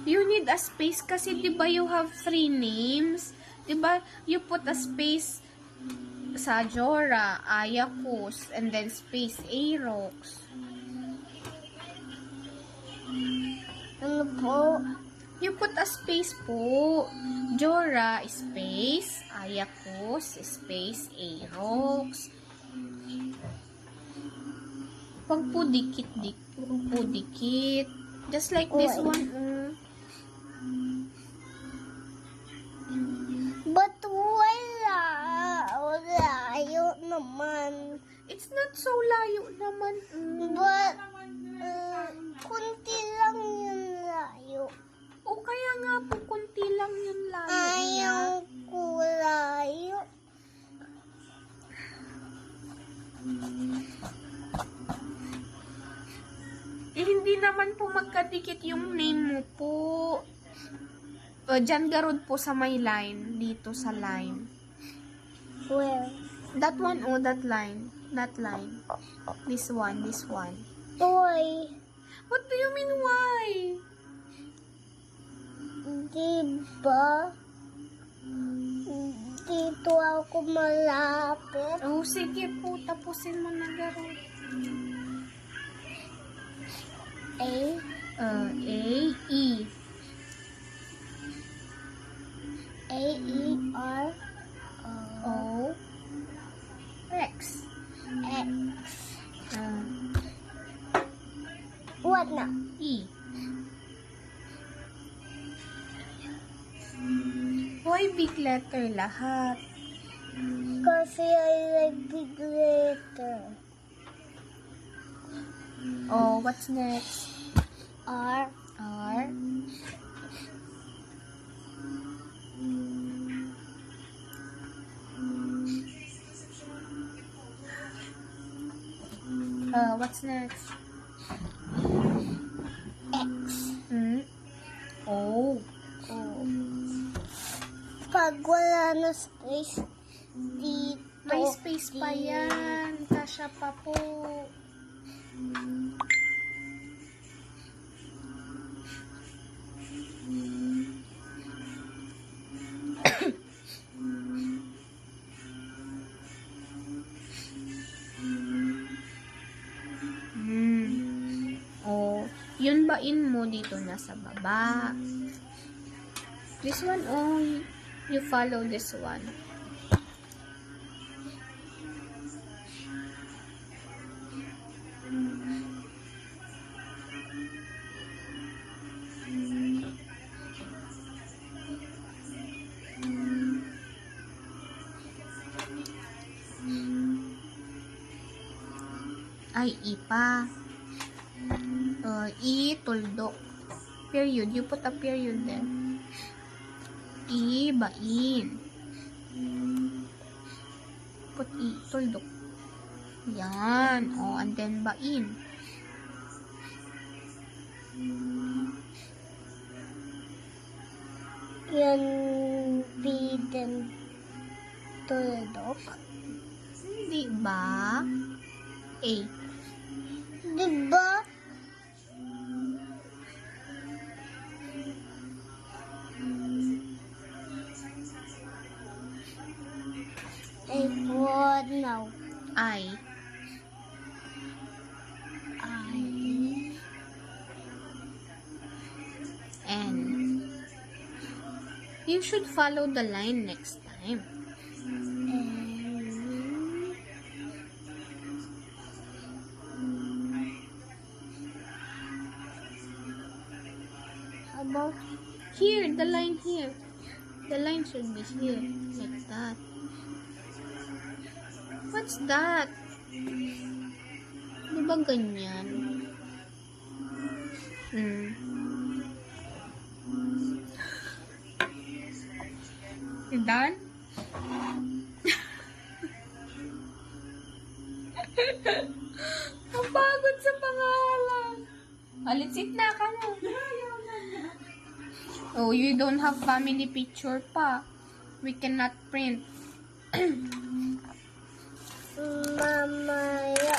You need a space kasi, di ba, you have 3 names? Di ba, you put a space sa Jora, Ayakos, and then space Aerox. Ano po? You put a space po. Jora, space, Ayakos, space Aerox. Wag po dikit. Just like this one. But wala. Layo naman. It's not so layo naman. But, kunti lang yung layo. O kaya nga po, kunti lang yung layo niya. Ayaw ko layo. Hindi naman po magkadikit yung name mo po. Diyan garod po sa may line. Dito sa line. Where? That one, that line. That line. This one. Why? What do you mean why? Diba? Dito ako malapit. Oh, sige po. Tapusin mo na garod. A. E. A-E-R. O. X. X. What na? E. Why big letter lahat? Kasi I like big letter. Oh, what's next? R. R. What's next? X. O. O. Pag wala na space, dito. May space pa yan. Kasya pa po. Oh, yun bain mo dito na sa baba. This one, you follow this one. Ay, ipa. Tuldok. Period. You put a period there. Bain. Put tuldok. Yan. And then bain. Yan biden tuldok. Hindi ba? A. Diba? What now? I. N. You should follow the line next time. About Here, the line here. The line should be here. Like that. What's that? Di ba ganyan? You done? Ang pagod sa pangalan. Alitsit na ka mo. Oh, you don't have family picture pa. We cannot print. mamaya